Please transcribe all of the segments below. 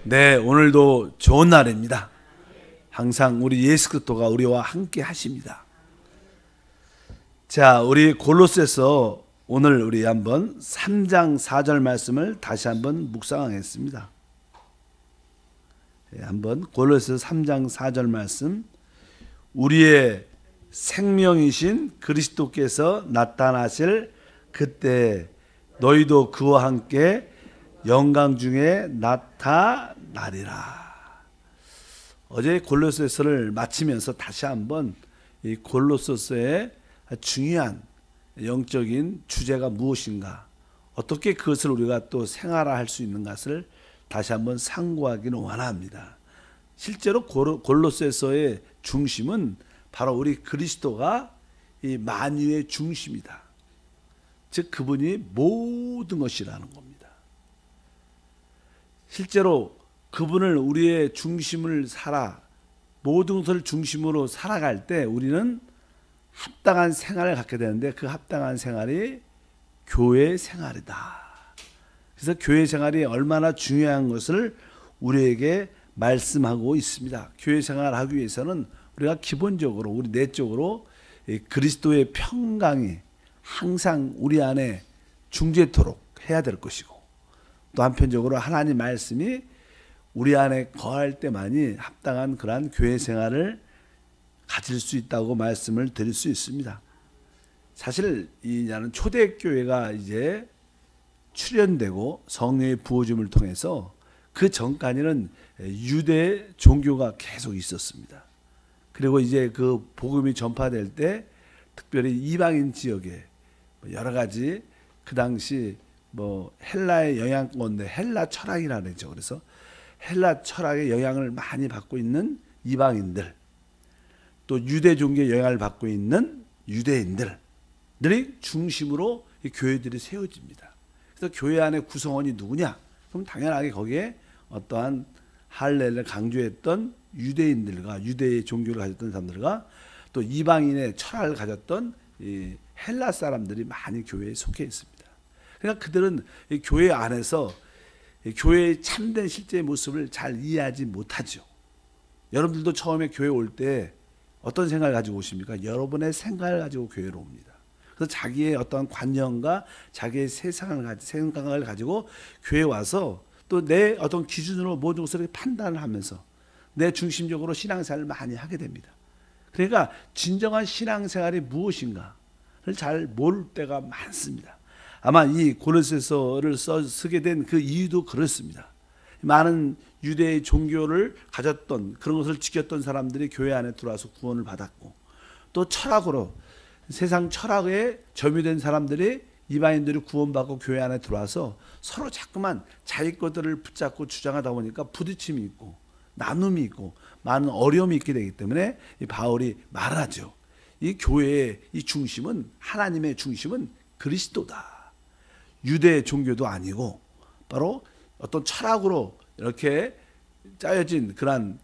네, 오늘도 좋은 날입니다. 항상 우리 예수 그리스도가 우리와 함께 하십니다. 자, 우리 골로새서 오늘 우리 한번 3장 4절 말씀을 다시 한번 묵상하겠습니다. 한번 골로새서 3장 4절 말씀. 우리의 생명이신 그리스도께서 나타나실 그때 너희도 그와 함께 영광 중에 나타나리라. 어제 골로새서를 마치면서 다시 한번 이 골로새서의 중요한 영적인 주제가 무엇인가, 어떻게 그것을 우리가 또 생활화할 수 있는 것을 다시 한번 상고하기는 원합니다. 실제로 골로새서의 중심은 바로 우리 그리스도가 이 만유의 중심이다. 즉 그분이 모든 것이라는 겁니다. 실제로 그분을 우리의 중심을 모든 것을 중심으로 살아갈 때 우리는 합당한 생활을 갖게 되는데, 그 합당한 생활이 교회 생활이다. 그래서 교회 생활이 얼마나 중요한 것을 우리에게 말씀하고 있습니다. 교회 생활을 하기 위해서는 우리가 기본적으로 우리 내적으로 그리스도의 평강이 항상 우리 안에 중재토록 해야 될 것이고, 또 한편적으로 하나님 말씀이 우리 안에 거할 때만이 합당한 그러한 교회 생활을 가질 수 있다고 말씀을 드릴 수 있습니다. 사실 나는 초대교회가 이제 출현되고 성령의 부어짐을 통해서 그 전까지는 유대 종교가 계속 있었습니다. 그리고 이제 그 복음이 전파될 때 특별히 이방인 지역에 여러 가지 그 당시 헬라의 영향권인데 헬라 철학이라 그러죠. 그래서 헬라 철학의 영향을 많이 받고 있는 이방인들, 또 유대 종교의 영향을 받고 있는 유대인들이 중심으로 이 교회들이 세워집니다. 그래서 교회 안에 구성원이 누구냐? 그럼 당연하게 거기에 어떠한 할례를 강조했던 유대인들과 유대의 종교를 가졌던 사람들과 또 이방인의 철학을 가졌던 이 헬라 사람들이 많이 교회에 속해 있습니다. 그러니까 그들은 이 교회 안에서 교회의 참된 실제의 모습을 잘 이해하지 못하죠. 여러분들도 처음에 교회 올 때 어떤 생각을 가지고 오십니까? 여러분의 생각을 가지고 교회로 옵니다. 그래서 자기의 어떤 관념과 자기의 생각을 가지고 교회에 와서 또 내 어떤 기준으로 모든 것을 판단을 하면서 내 중심적으로 신앙생활을 많이 하게 됩니다. 그러니까 진정한 신앙생활이 무엇인가를 잘 모를 때가 많습니다. 아마 이 골로새서를 쓰게 된 그 이유도 그렇습니다. 많은 유대의 종교를 가졌던, 그런 것을 지켰던 사람들이 교회 안에 들어와서 구원을 받았고, 또 철학으로 세상 철학에 점유된 사람들이, 이방인들이 구원받고 교회 안에 들어와서 서로 자꾸만 자기 것들을 붙잡고 주장하다 보니까 부딪힘이 있고 나눔이 있고 많은 어려움이 있게 되기 때문에 이 바울이 말하죠. 이 교회의 이 중심은, 하나님의 중심은 그리스도다. 유대 종교도 아니고 바로 어떤 철학으로 이렇게 짜여진 그런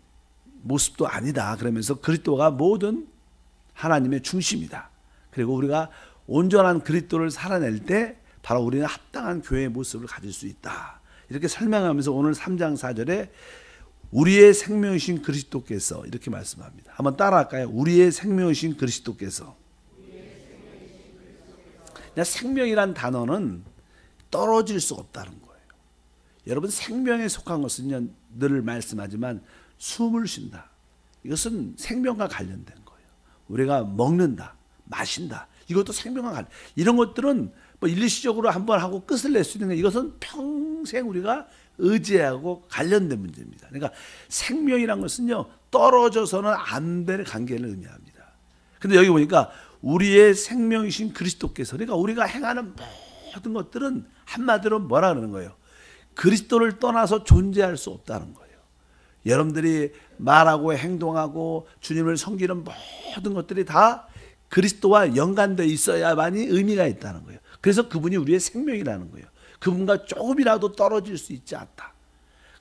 모습도 아니다. 그러면서 그리스도가 모든 하나님의 중심이다. 그리고 우리가 온전한 그리스도를 살아낼 때 바로 우리는 합당한 교회의 모습을 가질 수 있다. 이렇게 설명하면서 오늘 3장 4절에 우리의 생명이신 그리스도께서 이렇게 말씀합니다. 한번 따라할까요? 우리의 생명이신 그리스도께서. 생명이란 단어는 떨어질 수 없다는 거예요. 여러분, 생명에 속한 것은요, 늘 말씀하지만 숨을 쉰다. 이것은 생명과 관련된 거예요. 우리가 먹는다, 마신다. 이것도 생명과 관련. 이런 것들은 일시적으로 한번 하고 끝을 낼 수 있는 거, 이것은 평생 우리가 의지하고 관련된 문제입니다. 그러니까 생명이란 것은요, 떨어져서는 안 될 관계를 의미합니다. 근데 여기 보니까 우리의 생명이신 그리스도께서, 그러니까 우리가 행하는 모든 것들은 한마디로 뭐라 그러는 거예요? 그리스도를 떠나서 존재할 수 없다는 거예요. 여러분들이 말하고 행동하고 주님을 섬기는 모든 것들이 다 그리스도와 연관되어 있어야만이 의미가 있다는 거예요. 그래서 그분이 우리의 생명이라는 거예요. 그분과 조금이라도 떨어질 수 있지 않다.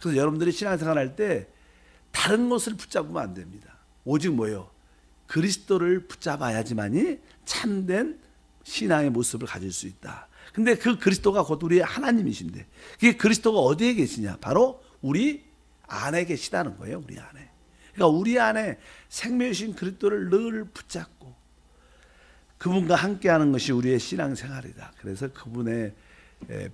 그래서 여러분들이 신앙생활 할 때 다른 것을 붙잡으면 안 됩니다. 오직 뭐예요? 그리스도를 붙잡아야지만이 참된 신앙의 모습을 가질 수 있다. 근데 그 그리스도가 곧 우리의 하나님이신데, 그게 그리스도가 어디에 계시냐? 바로 우리 안에 계시다는 거예요. 우리 안에. 그러니까 우리 안에 생명이신 그리스도를 늘 붙잡고 그분과 함께하는 것이 우리의 신앙생활이다. 그래서 그분의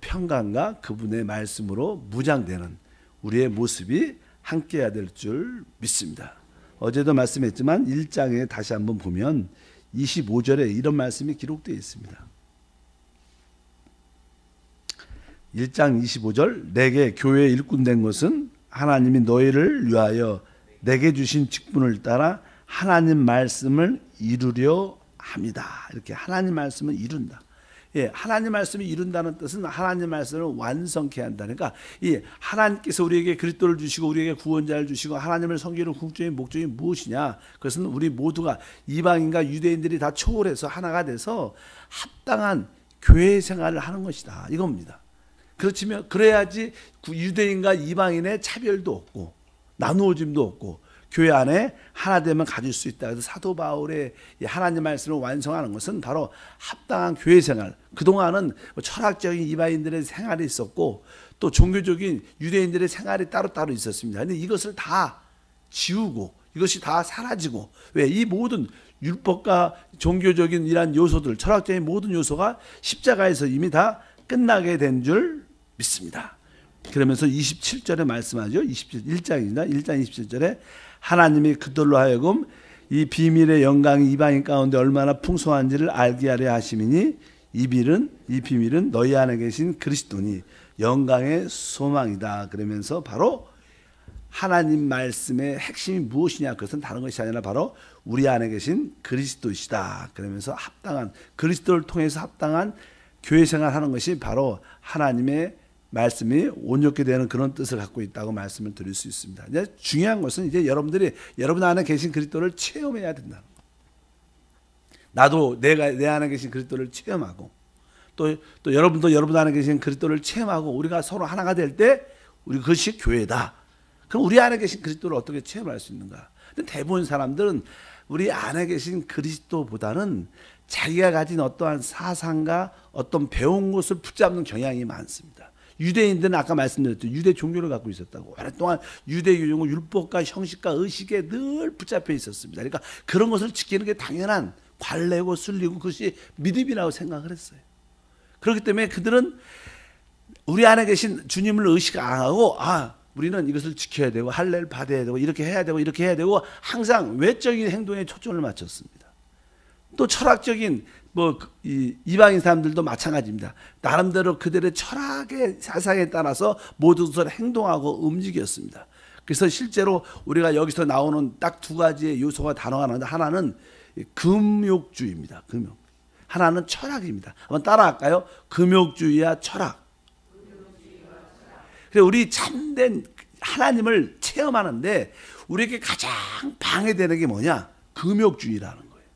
평강과 그분의 말씀으로 무장되는 우리의 모습이 함께해야 될 줄 믿습니다. 어제도 말씀했지만 1장에 다시 한번 보면 25절에 이런 말씀이 기록되어 있습니다. 1장 25절, 내게 교회의 일꾼 된 것은 하나님이 너희를 위하여 내게 주신 직분을 따라 하나님 말씀을 이루려 합니다. 이렇게 하나님 말씀을 이룬다. 예, 하나님 말씀을 이룬다는 뜻은 하나님 말씀을 완성케 한다. 그러니까 이 하나님께서 우리에게 그리스도를 주시고 우리에게 구원자를 주시고 하나님을 섬기는 궁극적인 목적이 무엇이냐? 그것은 우리 모두가 이방인과 유대인들이 다 초월해서 하나가 돼서 합당한 교회 생활을 하는 것이다. 이겁니다. 그렇지만 그래야지 유대인과 이방인의 차별도 없고 나누어짐도 없고 교회 안에 하나 되면 가질 수 있다. 그래서 사도 바울의 하나님 말씀을 완성하는 것은 바로 합당한 교회 생활. 그동안은 철학적인 이방인들의 생활이 있었고 또 종교적인 유대인들의 생활이 따로따로 있었습니다. 그런데 이것을 다 지우고 이것이 다 사라지고, 왜? 이 모든 율법과 종교적인 이러한 요소들, 철학적인 모든 요소가 십자가에서 이미 다 끝나게 된 줄 믿습니다. 그러면서 27절에 말씀하죠. 1장입니다. 1장 27절에 하나님이 그들로 하여금 이 비밀의 영광이 이방인 가운데 얼마나 풍성한지를 알게 하려 하심이니 이 비밀은 너희 안에 계신 그리스도니 영광의 소망이다. 그러면서 바로 하나님 말씀의 핵심이 무엇이냐? 그것은 다른 것이 아니라 바로 우리 안에 계신 그리스도시다. 그러면서 합당한 그리스도를 통해서 합당한 교회 생활하는 것이 바로 하나님의 말씀이 온전케 되는 그런 뜻을 갖고 있다고 말씀을 드릴 수 있습니다. 이제 중요한 것은 이제 여러분들이 여러분 안에 계신 그리스도를 체험해야 된다. 나도 내 안에 계신 그리스도를 체험하고 또 여러분도 여러분 안에 계신 그리스도를 체험하고 우리가 서로 하나가 될 때 우리 그것이 교회다. 그럼 우리 안에 계신 그리스도를 어떻게 체험할 수 있는가? 근데 대부분 사람들은 우리 안에 계신 그리스도보다는 자기가 가진 어떠한 사상과 어떤 배운 것을 붙잡는 경향이 많습니다. 유대인들은 아까 말씀드렸죠. 유대 종교를 갖고 있었다고. 오랫동안 유대교종 율법과 형식과 의식에 늘 붙잡혀 있었습니다. 그러니까 그런 것을 지키는 게 당연한 관례고 순리고 그것이 믿음이라고 생각을 했어요. 그렇기 때문에 그들은 우리 안에 계신 주님을 의식 안 하고 우리는 이것을 지켜야 되고 할례를 받아야 되고 이렇게 해야 되고 항상 외적인 행동에 초점을 맞췄습니다. 또 철학적인 이방인 사람들도 마찬가지입니다. 나름대로 그들의 철학의 사상에 따라서 모든 것을 행동하고 움직였습니다. 그래서 실제로 우리가 여기서 나오는 딱 두 가지의 요소가 단어가 나는데 하나는 금욕주의입니다. 금욕. 하나는 철학입니다. 한번 따라할까요? 금욕주의와 철학. 그래서 우리 참된 하나님을 체험하는데 우리에게 가장 방해되는 게 뭐냐? 금욕주의라는 거예요.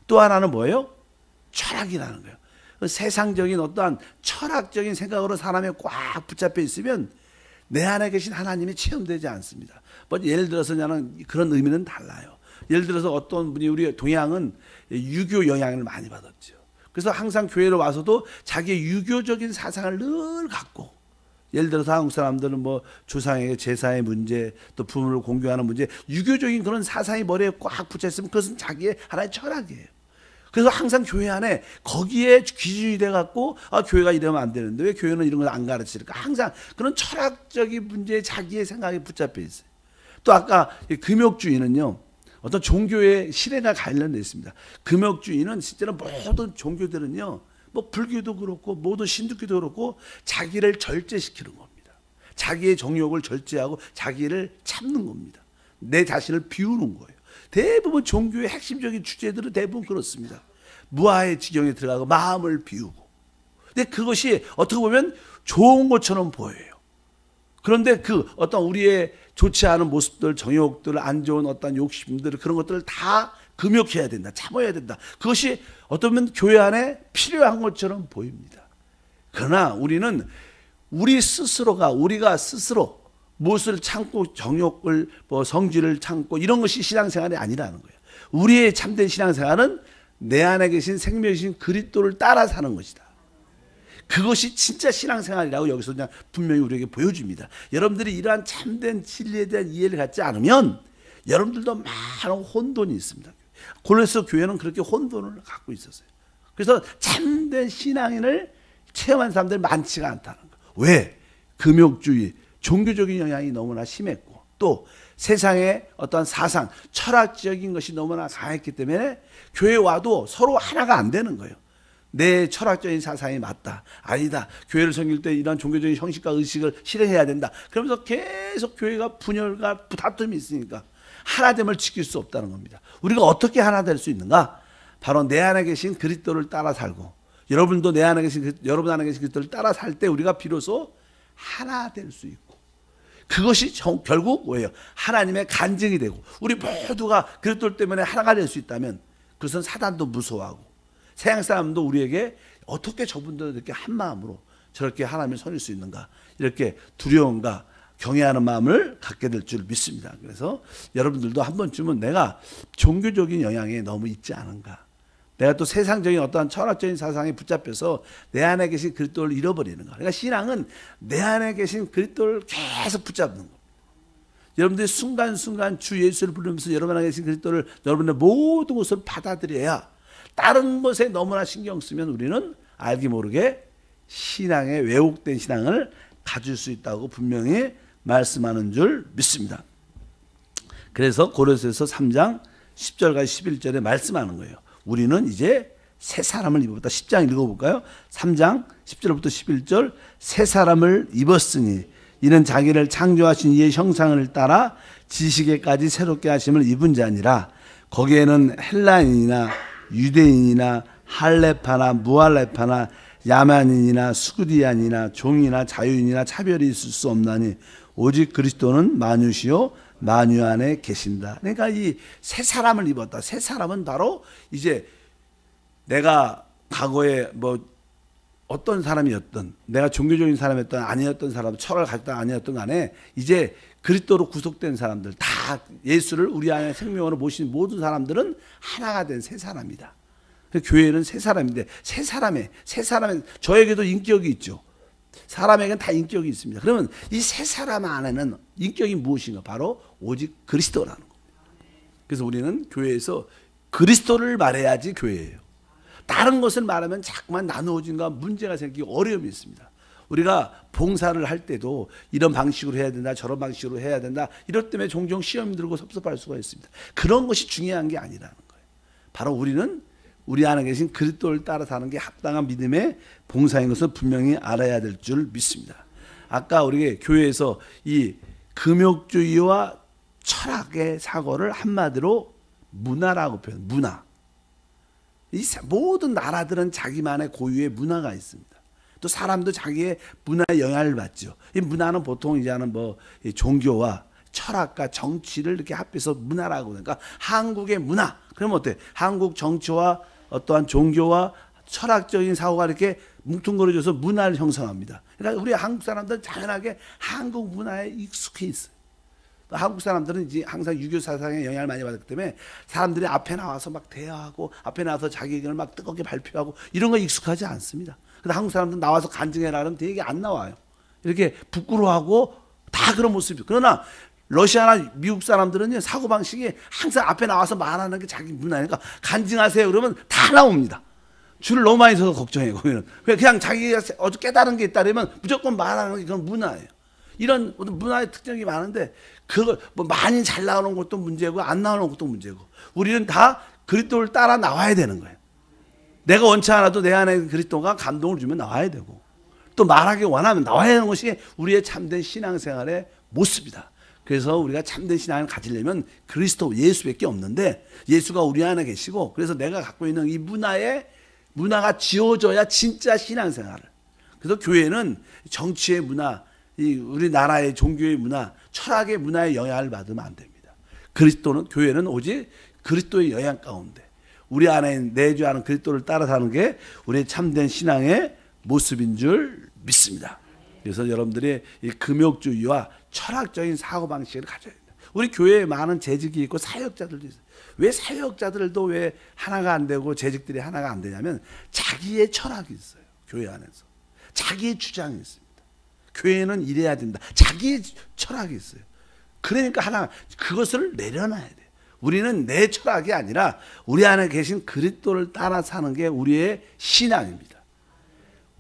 또 하나는 뭐예요? 철학이라는 거예요. 세상적인 어떠한 철학적인 생각으로 사람이 꽉 붙잡혀 있으면 내 안에 계신 하나님이 체험되지 않습니다. 예를 들어서 나는 그런 의미는 달라요. 예를 들어서 어떤 분이 우리 동양은 유교 영향을 많이 받았죠. 그래서 항상 교회로 와서도 자기의 유교적인 사상을 늘 갖고, 예를 들어서 한국 사람들은 조상의 제사의 문제, 또 부모를 공경하는 문제, 유교적인 그런 사상이 머리에 꽉 붙여 있으면 그것은 자기의 하나의 철학이에요. 그래서 항상 교회 안에 거기에 기준이 돼갖고 교회가 이러면 안 되는데 왜 교회는 이런 걸 안 가르칠까? 항상 그런 철학적인 문제에 자기의 생각이 붙잡혀 있어요. 또 아까 금욕주의는요, 어떤 종교의 실행과 관련되어 있습니다. 금욕주의는 실제로 모든 종교들은요, 불교도 그렇고 모든 신두교도 그렇고 자기를 절제시키는 겁니다. 자기의 정욕을 절제하고 자기를 참는 겁니다. 내 자신을 비우는 거예요. 대부분 종교의 핵심적인 주제들은 대부분 그렇습니다. 무아의 지경에 들어가고 마음을 비우고. 근데 그것이 어떻게 보면 좋은 것처럼 보여요. 그런데 그 어떤 우리의 좋지 않은 모습들, 정욕들, 안 좋은 어떤 욕심들, 그런 것들을 다 금욕해야 된다. 참아야 된다. 그것이 어쩌면 교회 안에 필요한 것처럼 보입니다. 그러나 우리는 우리가 스스로 무엇을 참고 정욕을 성질을 참고 이런 것이 신앙생활이 아니라는 거예요. 우리의 참된 신앙생활은 내 안에 계신 생명이신 그리스도를 따라 사는 것이다. 그것이 진짜 신앙생활이라고 여기서 그냥 분명히 우리에게 보여줍니다. 여러분들이 이러한 참된 진리에 대한 이해를 갖지 않으면 여러분들도 많은 혼돈이 있습니다. 고린도 교회는 그렇게 혼돈을 갖고 있었어요. 그래서 참된 신앙인을 체험한 사람들이 많지가 않다는 거예요. 왜? 금욕주의, 종교적인 영향이 너무나 심했고 또 세상의 어떤 사상, 철학적인 것이 너무나 강했기 때문에 교회에 와도 서로 하나가 안 되는 거예요. 내 철학적인 사상이 맞다. 아니다. 교회를 섬길 때 이런 종교적인 형식과 의식을 실행해야 된다. 그러면서 계속 교회가 분열과 다툼이 있으니까 하나됨을 지킬 수 없다는 겁니다. 우리가 어떻게 하나 될 수 있는가? 바로 내 안에 계신 그리스도를 따라 살고 여러분 안에 계신 그리스도를 따라 살 때 우리가 비로소 하나 될 수 있고 그것이 결국 뭐예요? 하나님의 간증이 되고 우리 모두가 그리스도 때문에 하나가 될 수 있다면 그것은 사단도 무서워하고 세상 사람도 우리에게 어떻게 저분들은 이렇게 한 마음으로 저렇게 하나님을 섬길 수 있는가 이렇게 두려움과 경외하는 마음을 갖게 될 줄 믿습니다. 그래서 여러분들도 한 번쯤은 내가 종교적인 영향에 너무 있지 않은가, 내가 또 세상적인 어떠한 철학적인 사상에 붙잡혀서 내 안에 계신 그리스도를 잃어버리는가. 그러니까 신앙은 내 안에 계신 그리스도를 계속 붙잡는 겁니다. 여러분들이 순간순간 주 예수를 부르면서 여러분 안에 계신 그리스도를 여러분의 모든 것을 받아들여야 다른 것에 너무나 신경 쓰면 우리는 알게 모르게 신앙의 왜곡된 신앙을 가질 수 있다고 분명히 말씀하는 줄 믿습니다. 그래서 고린도서 3장 10절까지 11절에 말씀하는 거예요. 우리는 이제 새 사람을 입었다. 10장 읽어볼까요? 3장 10절부터 11절 새 사람을 입었으니 이는 자기를 창조하신 이의 형상을 따라 지식에까지 새롭게 하심을 입은 자니라. 거기에는 헬라인이나 유대인이나 할레파나 무할레파나 야만인이나 수구디안이나 종이나 자유인이나 차별이 있을 수 없나니 오직 그리스도는 만유시요 만유 안에 계신다. 그러니까 이 새 사람을 입었다. 새 사람은 바로 이제 내가 과거에 뭐 어떤 사람이었던, 내가 종교적인 사람이었던 아니었던 사람, 철을 가졌던 아니었던 간에 이제 그리스도로 구속된 사람들, 다 예수를 우리 안에 생명으로 모신 모든 사람들은 하나가 된 새 사람이다. 교회는 새 사람인데 새 사람의 저에게도 인격이 있죠. 사람에게는 다 인격이 있습니다. 그러면 이 새 사람 안에는 인격이 무엇인가? 바로 오직 그리스도라는 겁니다. 그래서 우리는 교회에서 그리스도를 말해야지 교회예요. 다른 것을 말하면 자꾸만 나누어진가 문제가 생기고 어려움이 있습니다. 우리가 봉사를 할 때도 이런 방식으로 해야 된다, 저런 방식으로 해야 된다, 이럴 때문에 종종 시험이 들고 섭섭할 수가 있습니다. 그런 것이 중요한 게 아니라는 거예요. 바로 우리는 우리 안에 계신 그리스도를 따라 사는 게 합당한 믿음의 봉사인 것을 분명히 알아야 될 줄 믿습니다. 아까 우리 교회에서 이 금욕주의와 철학의 사고를 한마디로 문화라고 표현. 문화. 이 모든 나라들은 자기만의 고유의 문화가 있습니다. 또 사람도 자기의 문화에 영향을 받죠. 이 문화는 보통 이제는 뭐 종교와 철학과 정치를 이렇게 합해서 문화라고. 그러니까 한국의 문화. 그러면 어때? 한국 정치와 어떠한 종교와 철학적인 사고가 이렇게 뭉뚱그려져서 문화를 형성합니다. 그러니까 우리 한국 사람들은 당연하게 한국 문화에 익숙해 있어요. 한국 사람들은 이제 항상 유교 사상에 영향을 많이 받았기 때문에 사람들이 앞에 나와서 막 대화하고 앞에 나와서 자기 의견을 막 뜨겁게 발표하고 이런 거 익숙하지 않습니다. 근데 한국 사람들은 나와서 간증해라 그러면 되게 안 나와요. 이렇게 부끄러워하고 다 그런 모습이에요. 그러나 러시아나 미국 사람들은요, 사고방식이 항상 앞에 나와서 말하는 게 자기 문화니까 간증하세요 그러면 다 나옵니다. 줄을 너무 많이 서서 걱정해요. 그냥 자기가 어디 깨달은 게 있다 그러면 무조건 말하는 게 그건 문화예요. 이런 문화의 특징이 많은데 그걸 뭐 많이 잘 나오는 것도 문제고 안 나오는 것도 문제고 우리는 다 그리스도를 따라 나와야 되는 거예요. 내가 원치 않아도 내 안에 그리스도가 감동을 주면 나와야 되고 또 말하기 원하면 나와야 하는 것이 우리의 참된 신앙생활의 모습이다. 그래서 우리가 참된 신앙을 가지려면 그리스도 예수밖에 없는데 예수가 우리 안에 계시고 그래서 내가 갖고 있는 이 문화가 지어져야 진짜 신앙생활을. 그래서 교회는 정치의 문화, 이 우리나라의 종교의 문화, 철학의 문화에 영향을 받으면 안 됩니다. 교회는 오직 그리스도의 영향 가운데 우리 안에 내주하는 그리스도를 따라 사는 게 우리의 참된 신앙의 모습인 줄 믿습니다. 그래서 여러분들이 이 금욕주의와 철학적인 사고방식을 가져야 됩니다. 우리 교회에 많은 재직이 있고 사역자들도 있어요. 왜 사역자들도 왜 하나가 안 되고 재직들이 하나가 안 되냐면 자기의 철학이 있어요. 교회 안에서. 자기의 주장이 있습니다. 교회는 이래야 된다. 자기의 철학이 있어요. 그러니까 하나 그것을 내려놔야 돼요. 우리는 내 철학이 아니라 우리 안에 계신 그리스도를 따라 사는 게 우리의 신앙입니다.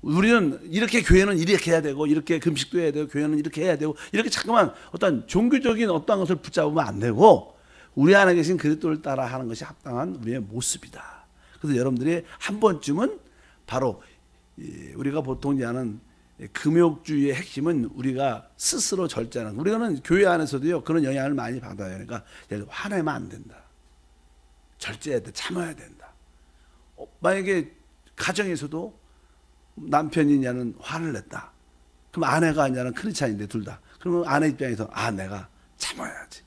우리는 이렇게 교회는 이렇게 해야 되고 이렇게 금식도 해야 되고 교회는 이렇게 해야 되고 이렇게 자꾸만 어떤 종교적인 어떠한 것을 붙잡으면 안 되고 우리 안에 계신 그리스도를 따라 하는 것이 합당한 우리의 모습이다. 그래서 여러분들이 한 번쯤은 바로 우리가 보통 하는 금욕주의의 핵심은 우리가 스스로 절제하는, 우리는 교회 안에서도요 그런 영향을 많이 받아요. 그러니까 화내면 안 된다, 절제해야 돼, 참아야 된다. 만약에 가정에서도 남편이냐는 화를 냈다, 그럼 아내가 아니냐는 크리스찬인데 둘 다, 그러면 아내 입장에서 내가 참아야지,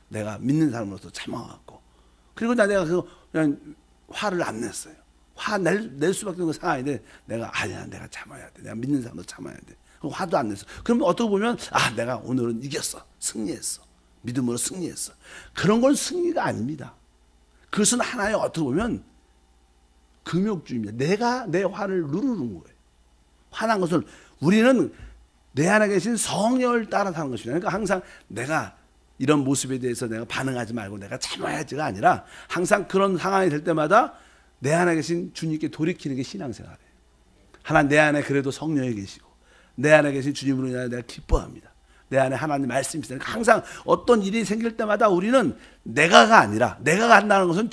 내가 믿는 사람으로서 참아갖고, 그리고 내가 그냥 화를 안 냈어요. 화 낼 수밖에 없는 상황인데 내가 아니야, 내가 참아야 돼, 내가 믿는 사람도 참아야 돼. 그럼 화도 안 냈어. 그러면 어떻게 보면 내가 오늘은 이겼어, 승리했어, 믿음으로 승리했어. 그런 건 승리가 아닙니다. 그것은 하나의 어떻게 보면 금욕주의입니다. 내가 내 화를 누르는 거예요. 화난 것을 우리는 내 안에 계신 성령을 따라 사는 것입니다. 그러니까 항상 내가 이런 모습에 대해서 내가 반응하지 말고 내가 참아야지가 아니라 항상 그런 상황이 될 때마다 내 안에 계신 주님께 돌이키는 게 신앙생활이에요. 하나님, 내 안에 그래도 성령이 계시고 내 안에 계신 주님으로 인하여 내가 기뻐합니다. 내 안에 하나님 말씀이 있어요. 항상 어떤 일이 생길 때마다 우리는 내가가 아니라, 내가 간다는 것은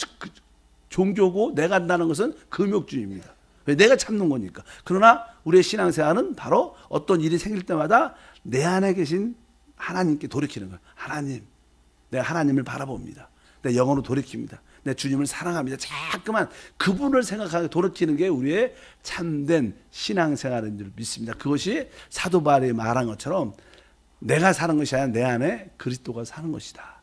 종교고 내가 간다는 것은 금욕주의입니다. 왜? 내가 참는 거니까. 그러나 우리의 신앙생활은 바로 어떤 일이 생길 때마다 내 안에 계신 하나님께 돌이키는 거예요. 하나님, 내가 하나님을 바라봅니다. 내 영혼으로 돌이킵니다. 내 주님을 사랑합니다. 자꾸만 그분을 생각하게 돌이키는 게 우리의 참된 신앙생활인 줄 믿습니다. 그것이 사도 바울이 말한 것처럼 내가 사는 것이 아니라 내 안에 그리스도가 사는 것이다.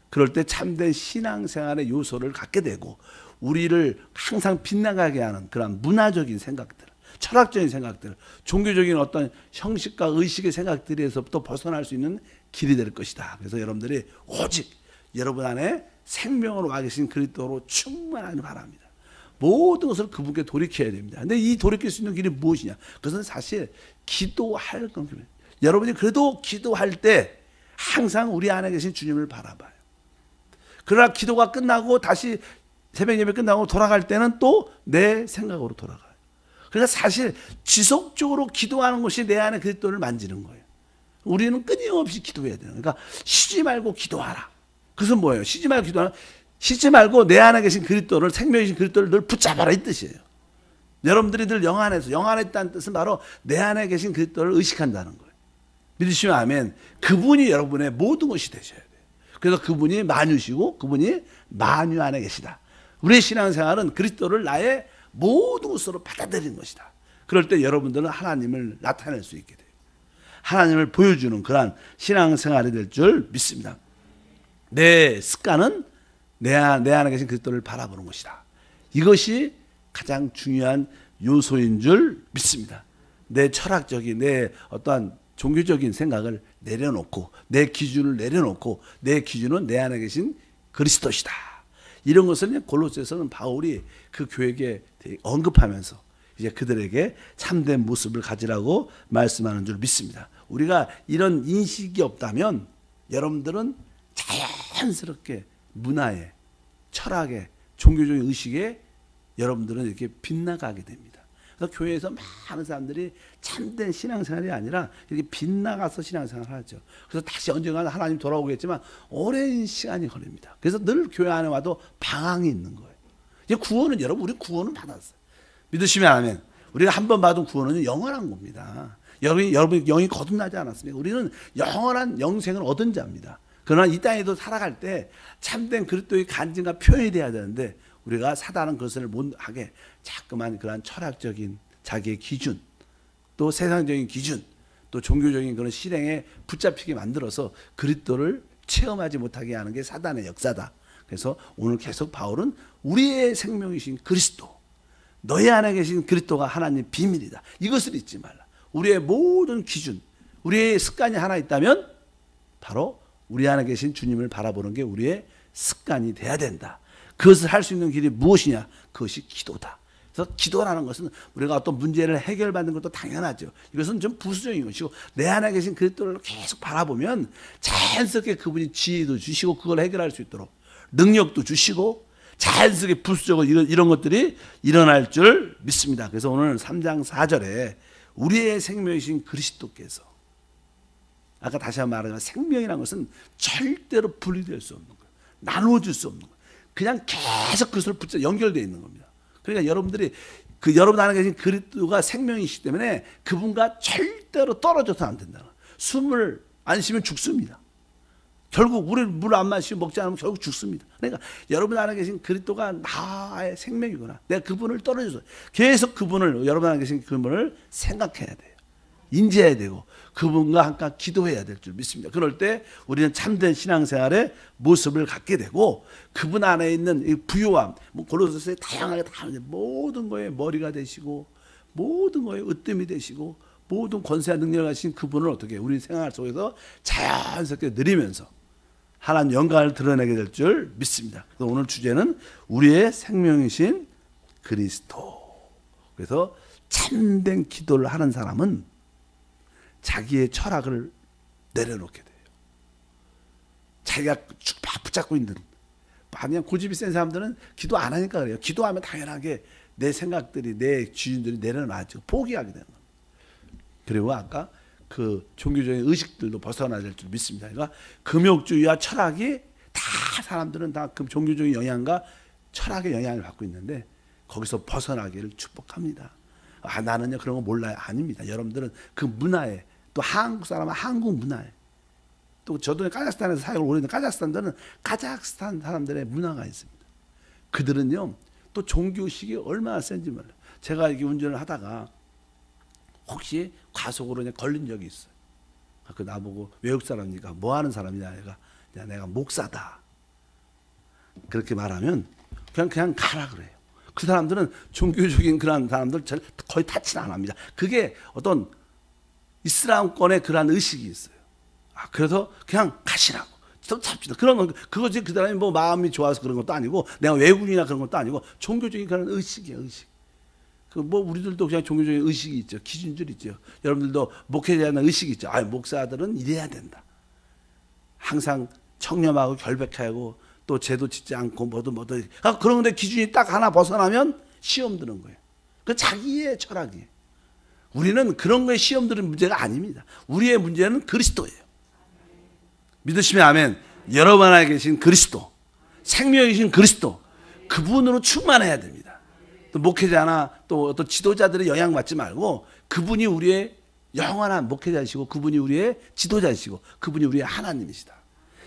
그럴 때 참된 신앙생활의 요소를 갖게 되고 우리를 항상 빗나가게 하는 그런 문화적인 생각들, 철학적인 생각들, 종교적인 어떤 형식과 의식의 생각들에서부터 벗어날 수 있는 길이 될 것이다. 그래서 여러분들이 오직 여러분 안에 생명으로 와 계신 그리스도로 충만하길 바랍니다. 모든 것을 그분께 돌이켜야 됩니다. 근데 이 돌이킬 수 있는 길이 무엇이냐? 그것은 사실 기도할 겁니다. 여러분이 그래도 기도할 때 항상 우리 안에 계신 주님을 바라봐요. 그러나 기도가 끝나고 다시 새벽 예배 끝나고 돌아갈 때는 또 내 생각으로 돌아가요. 그러니까 사실 지속적으로 기도하는 것이 내 안에 그리스도를 만지는 거예요. 우리는 끊임없이 기도해야 돼요. 그러니까 쉬지 말고 기도하라. 그것은 뭐예요? 쉬지 말고 기도하라. 쉬지 말고 내 안에 계신 그리스도를, 생명이신 그리스도를 늘 붙잡아라, 이 뜻이에요. 여러분들이 늘 영 안에 있다는 뜻은 바로 내 안에 계신 그리스도를 의식한다는 거예요. 믿으시면 아멘. 그분이 여러분의 모든 것이 되셔야 돼요. 그래서 그분이 만유시고 그분이 만유 안에 계시다. 우리의 신앙생활은 그리스도를 나의 모든 것으로 받아들이는 것이다. 그럴 때 여러분들은 하나님을 나타낼 수 있게 돼요. 하나님을 보여주는 그러한 신앙생활이 될 줄 믿습니다. 내 습관은 내 안에 계신 그리스도를 바라보는 것이다. 이것이 가장 중요한 요소인 줄 믿습니다. 내 철학적인, 내 어떠한 종교적인 생각을 내려놓고 내 기준을 내려놓고 내 기준은 내 안에 계신 그리스도시다. 이런 것을 골로새서는 바울이 그 교회에게 언급하면서 이제 그들에게 참된 모습을 가지라고 말씀하는 줄 믿습니다. 우리가 이런 인식이 없다면 여러분들은 자연스럽게 문화에, 철학에, 종교적인 의식에 여러분들은 이렇게 빗나가게 됩니다. 그래서 교회에서 많은 사람들이 참된 신앙생활이 아니라 이렇게 빗나가서 신앙생활을 하죠. 그래서 다시 언젠가 하나님 돌아오겠지만 오랜 시간이 걸립니다. 그래서 늘 교회 안에 와도 방황이 있는 거예요. 이제 구원은 여러분, 우리 구원은 받았어요. 믿으시면 아멘. 우리가 한 번 받은 구원은 영원한 겁니다. 여러분 영이 거듭나지 않았습니까? 우리는 영원한 영생을 얻은 자입니다. 그러나 이 땅에도 살아갈 때 참된 그리스도의 간증과 표현이 돼야 되는데 우리가 사단은 그것을 못하게 자꾸만 그러한 철학적인 자기의 기준, 또 세상적인 기준, 또 종교적인 그런 실행에 붙잡히게 만들어서 그리스도를 체험하지 못하게 하는 게 사단의 역사다. 그래서 오늘 계속 바울은 우리의 생명이신 그리스도, 너희 안에 계신 그리스도가 하나님의 비밀이다. 이것을 잊지 말라. 우리의 모든 기준, 우리의 습관이 하나 있다면 바로 우리 안에 계신 주님을 바라보는 게 우리의 습관이 돼야 된다. 그것을 할 수 있는 길이 무엇이냐? 그것이 기도다. 그래서 기도라는 것은 우리가 어떤 문제를 해결받는 것도 당연하죠. 이것은 좀 부수적인 것이고 내 안에 계신 그리스도를 계속 바라보면 자연스럽게 그분이 지혜도 주시고 그걸 해결할 수 있도록 능력도 주시고 자연스럽게 부수적으로 이런 것들이 일어날 줄 믿습니다. 그래서 오늘 3장 4절에 우리의 생명이신 그리스도께서, 아까 다시 한번 말하지만 생명이라는 것은 절대로 분리될 수 없는 거예요. 나누어질 수 없는 거예요. 그냥 계속 그것을 붙여 연결되어 있는 겁니다. 그러니까 여러분들이 여러분 안에 계신 그리스도가 생명이시기 때문에 그분과 절대로 떨어져서 안 된다. 숨을 안 쉬면 죽습니다. 결국 우리 물 안 마시고 먹지 않으면 결국 죽습니다. 그러니까 여러분 안에 계신 그리스도가 나의 생명이구나. 내가 그분을 떨어져서 계속 그분을, 여러분 안에 계신 그분을 생각해야 돼요. 인지해야 되고 그분과 함께 기도해야 될 줄 믿습니다. 그럴 때 우리는 참된 신앙생활의 모습을 갖게 되고 그분 안에 있는 이 부요함, 골로새서에 다양하게 모든 거에 머리가 되시고 모든 거에 으뜸이 되시고 모든 권세와 능력을 가신 그분을 어떻게 우리 생활 속에서 자연스럽게 누리면서 하나님 영광을 드러내게 될 줄 믿습니다. 그래서 오늘 주제는 우리의 생명이신 그리스도. 그래서 참된 기도를 하는 사람은 자기의 철학을 내려놓게 돼요. 자기가 막 붙잡고 있는, 그냥 고집이 센 사람들은 기도 안 하니까 그래요. 기도하면 당연하게 내 생각들이, 내 기준들이 내려놔죠. 포기하게 되는 겁니다. 그리고 아까 그 종교적인 의식들도 벗어나야 될 줄 믿습니다. 그러니까 금욕주의와 철학이 다 사람들은 다 그 종교적인 영향과 철학의 영향을 받고 있는데 거기서 벗어나기를 축복합니다. 아, 나는요 그런 거 몰라요. 아닙니다. 여러분들은 그 문화에, 또 한국 사람은 한국 문화에, 또 저도 카자흐스탄에서 사역을 오래 했는데 카자흐스탄들은 카자흐스탄 사람들의 문화가 있습니다. 그들은요 또 종교식이 얼마나 센지 몰라요. 제가 이렇게 운전을 하다가 혹시 과속으로 그냥 걸린 적이 있어요. 그 나보고 외국 사람이니까 뭐 하는 사람이냐, 내가 목사다. 그렇게 말하면 그냥 가라 그래요. 그 사람들은 종교적인 그런 사람들 거의 타치는 안 합니다. 그게 어떤 이슬람권의 그러한 의식이 있어요. 그래서 그냥 가시라고. 좀 잡시다. 그거지 그 사람이 뭐 마음이 좋아서 그런 것도 아니고 내가 외국인이나 그런 것도 아니고 종교적인 그런 의식이에요, 의식. 뭐 우리들도 그냥 종교적인 의식이 있죠. 기준들이 있죠. 여러분들도 목회자에 대한 의식이 있죠. 목사들은 이래야 된다. 항상 청렴하고 결백하고 또 죄도 짓지 않고 뭐도 그런데 기준이 딱 하나 벗어나면 시험 드는 거예요. 그 자기의 철학이에요. 우리는 그런 거에 시험 드는 문제가 아닙니다. 우리의 문제는 그리스도예요. 믿으시면 아멘. 여러분 안에 계신 그리스도, 생명이신 그리스도, 그분으로 충만해야 됩니다. 또 목회자나 또 어떤 지도자들의 영향받지 말고 그분이 우리의 영원한 목회자이시고 그분이 우리의 지도자이시고 그분이 우리의 하나님이시다.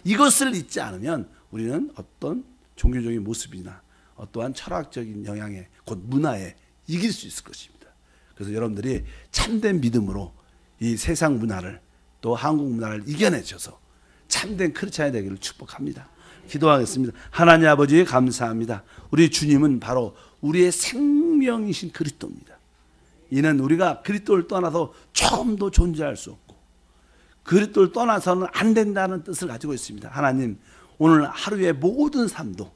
이것을 잊지 않으면 우리는 어떤 종교적인 모습이나 어떠한 철학적인 영향에, 곧 문화에 이길 수 있을 것입니다. 그래서 여러분들이 참된 믿음으로 이 세상 문화를, 또 한국 문화를 이겨내셔서 참된 크리스찬이 되기를 축복합니다. 기도하겠습니다. 하나님 아버지 감사합니다. 우리 주님은 바로 우리의 생명이신 그리스도입니다. 이는 우리가 그리스도를 떠나서 조금도 존재할 수 없고 그리스도를 떠나서는 안 된다는 뜻을 가지고 있습니다. 하나님, 오늘 하루의 모든 삶도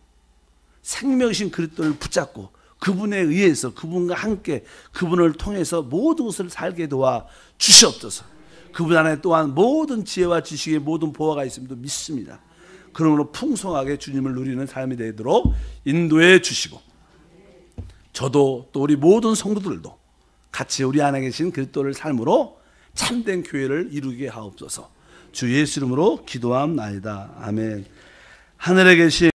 생명이신 그리스도를 붙잡고 그분에 의해서, 그분과 함께, 그분을 통해서 모든 것을 살게 도와 주시옵소서. 그분 안에 또한 모든 지혜와 지식의 모든 보화가 있음도 믿습니다. 그러므로 풍성하게 주님을 누리는 삶이 되도록 인도해 주시고, 저도 또 우리 모든 성도들도 같이 우리 안에 계신 그리스도를 삶으로 참된 교회를 이루게 하옵소서. 주 예수 이름으로 기도함나이다. 아멘. 하늘에 계신